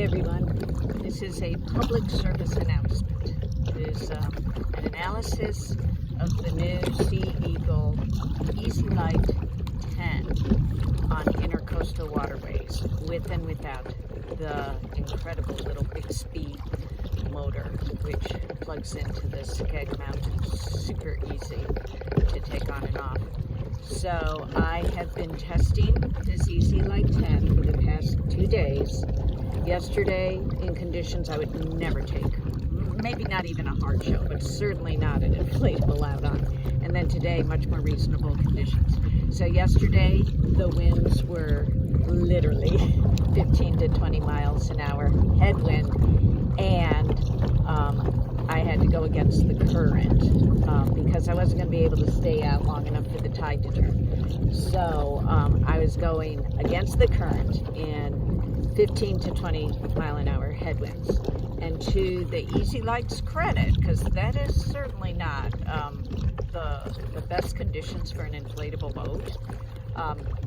Hey everyone, this is a public service announcement. It is an analysis of the new Sea Eagle EZLite 10 on intercoastal waterways, with and without the incredible little bixpy motor, which plugs into the skeg mount. Super easy to take on and off. So I have been testing this EZLite 10 for the past 2 days. Yesterday, in conditions I would never take, maybe not even a hard shell, but certainly not an inflatable out on. And then today, much more reasonable conditions. So yesterday, the winds were literally 15 to 20 miles an hour headwind, and I had to go against the current because I wasn't going to be able to stay out long enough for the tide to turn. So I was going against the current in 15 to 20 mile an hour headwinds. And to the EZLite's credit, because that is certainly not the best conditions for an inflatable boat.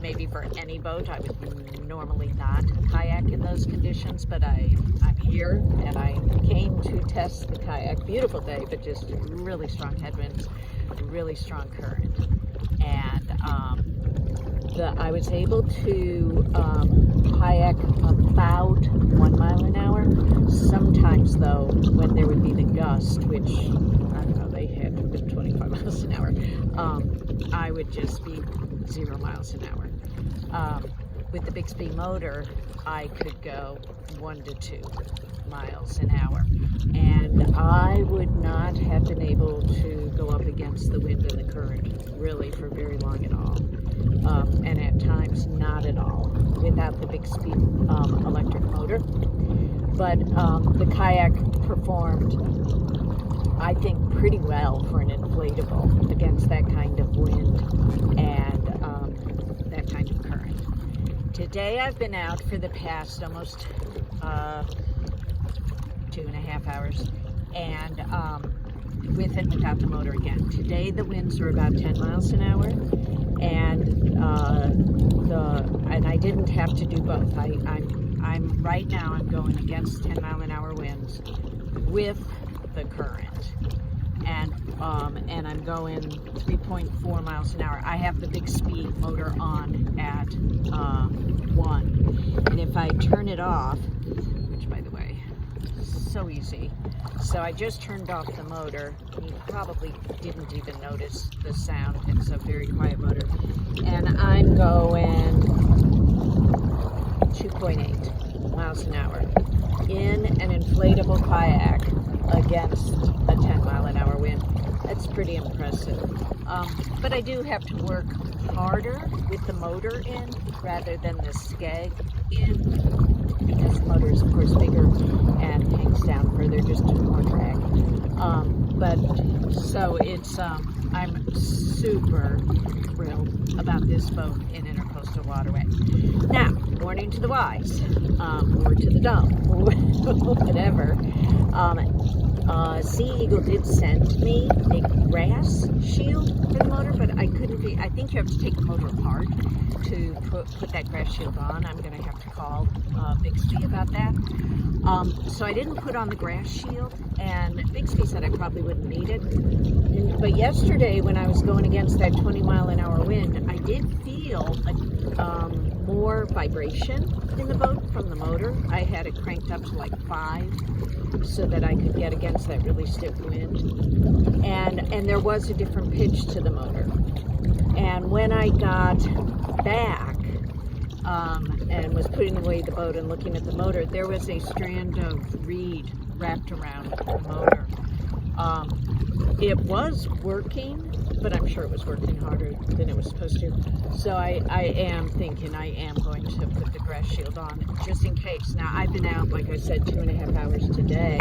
Maybe for any boat, I would normally not kayak in those conditions, but I'm here and I came to test the kayak. Beautiful day, but just really strong headwinds, really strong current. And I was able to kayak about 1 mile an hour. Sometimes though, when there would be the gust, which I don't know, they had 25 miles an hour, I would just be 0 miles an hour. With the bixpy motor, I could go 1 to 2 miles an hour, and I would not have been able to go up against the wind and the current really for very long at all, and at times not at all without the bixpy electric motor. But the kayak performed, I think, pretty well for an inflatable against that kind of wind and that kind of current. Today I've been out for the past almost 2.5 hours, and with and without the motor again. Today the winds are about 10 miles an hour, and I didn't have to do both. I'm right now I'm going against 10 mile an hour winds with the current, and I'm going 3.4 miles an hour. I have the bixpy motor on at 1, and if I turn it off, which by the way, so easy. So I just turned off the motor. You probably didn't even notice the sound. It's a very quiet motor, and I'm going 2.8 miles an hour in an inflatable kayak against a 10 mile an hour wind. That's pretty impressive. But I do have to work harder with the motor in rather than the skeg in, because the motor is of course bigger and hangs down further, just more drag. But so it's I'm super thrilled about this boat in intercoastal waterway. Now, warning to the wise, or to the dumb, whatever. Sea Eagle did send me a grass shield for the motor, but I think you have to take the motor apart to put that grass shield on. I'm going to have to call Bixby about that. So I didn't put on the grass shield, and Bixby said I probably wouldn't need it. But yesterday, when I was going against that 20 mile an hour wind, I did feel more vibration in the boat from the motor. I had it cranked up to like 5 so that I could get against that really stiff wind. And there was a different pitch to the motor. And when I got back and was putting away the boat and looking at the motor, there was a strand of reed wrapped around the motor. It was working, but I'm sure it was working harder than it was supposed to. So I am thinking I am going to put the grass shield on just in case. Now, I've been out, like I said, 2.5 hours today.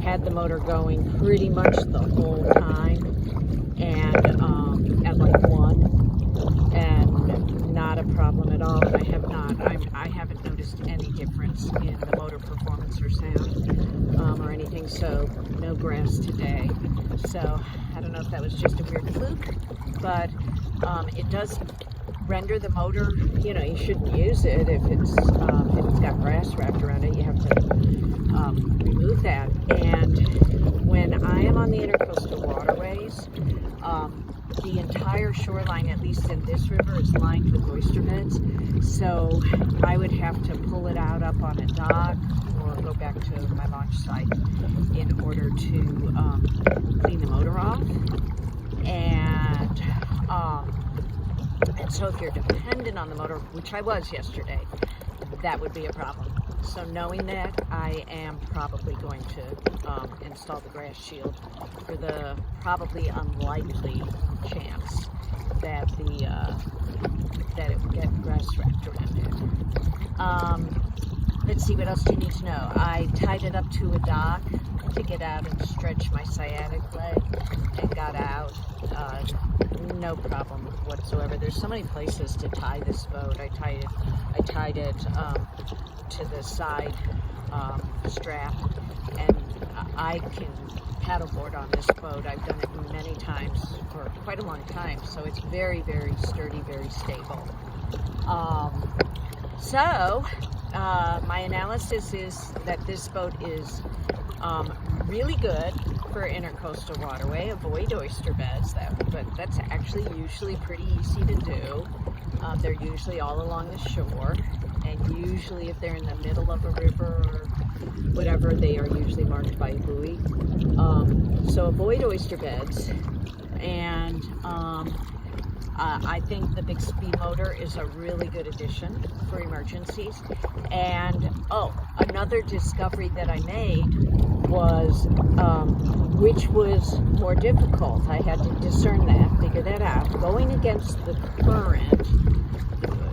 Had the motor going pretty much the whole time, and at like 1, and not a problem at all. I haven't noticed any difference in the motor performance or sound or anything. So no grass today. So I don't know if that was just a weird fluke, but it does render the motor, you shouldn't use it if it's got grass wrapped around it. You have to remove that. And when I am on the intercoastal waterways, the entire shoreline, at least in this river, is lined with oyster beds. So I would have to pull it out up on a dock or go back to my launch site in order to clean the motor off. And so if you're dependent on the motor, which I was yesterday, that would be a problem. So knowing that, I am probably going to install the grass shield for the probably unlikely chance that that it would get grass wrapped around it. Let's see, what else do you need to know? I tied it up to a dock to get out and stretch my sciatic leg, and got out. No problem whatsoever. There's so many places to tie this boat. I tied it to the side strap, and I can paddleboard on this boat. I've done it many times for quite a long time, so it's very, very sturdy, very stable. My analysis is that this boat is really good for intercoastal waterway. Avoid oyster beds, but that's actually usually pretty easy to do. They're usually all along the shore, and usually if they're in the middle of a river or whatever, they are usually marked by a buoy. So avoid oyster beds, and I think the bixpy motor is a really good addition for emergencies. And another discovery that I made was, which was more difficult. I had to discern that, figure that out. Going against the current,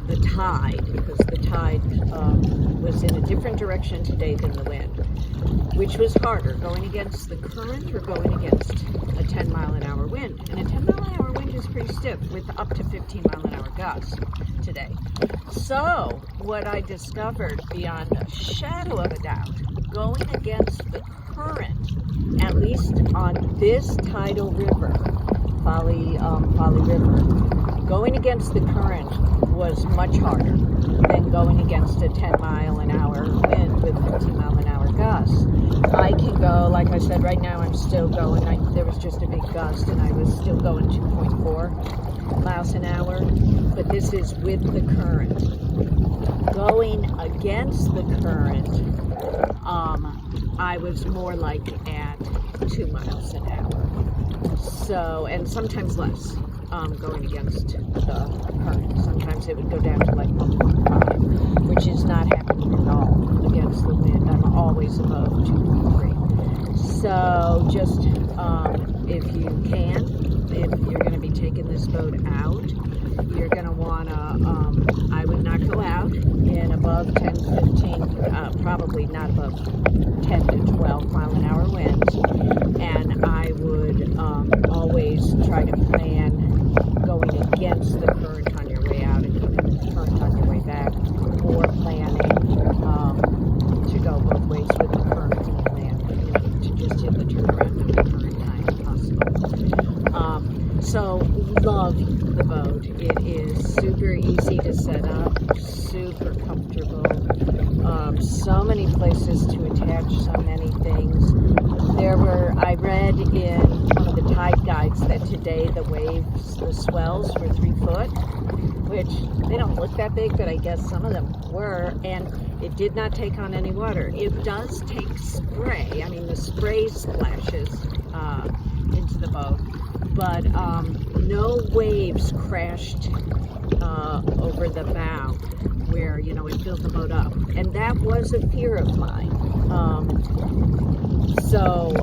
the tide, because the tide was in a different direction today than the wind. Which was harder, going against the current or going against a 10-mile-an-hour wind? And a 10-mile-an-hour wind is pretty stiff, with up to 15-mile-an-hour gusts today. So what I discovered, beyond a shadow of a doubt, going against the current, at least on this tidal river, Folly River, going against the current was much harder than going against a 10-mile-an-hour wind with 15-mile-an-hour gusts. I can go, like I said, right now I'm still going. There was just a big gust and I was still going 2.4 miles an hour, but this is with the current. Going against the current, I was more like at 2 miles an hour. So, and sometimes less, going against the current. Sometimes it would go down to like 1.5, which is not happening at all against the wind. I'm always above 2.3. So just, if you can, if you're going to be taking this boat out, you're going to want to, I would not go out in above 10, 15, probably not above 10 to 12 mile an hour winds. And I would always try to plan going against the current on your way out and the current on your way back, or planning to go both ways with the current and plan, to just hit the turnaround at the current time possible. So love the boat. It is super easy to set up, super comfortable, so many places to attach so many things. I read in one of the tide guides that today the waves, the swells were 3 foot, which they don't look that big, but I guess some of them were, and it did not take on any water. It does take spray. I mean, the spray splashes into the boat, but no waves crashed over the bow where, it filled the boat up. And that was a fear of mine. So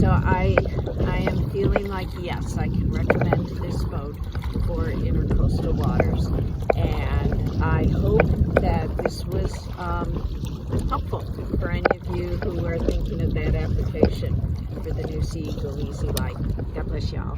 I am feeling like, yes, I can recommend this boat for intercoastal waters. And I hope that this was helpful for any of you who are thinking of that application for the new EZLite. God bless y'all.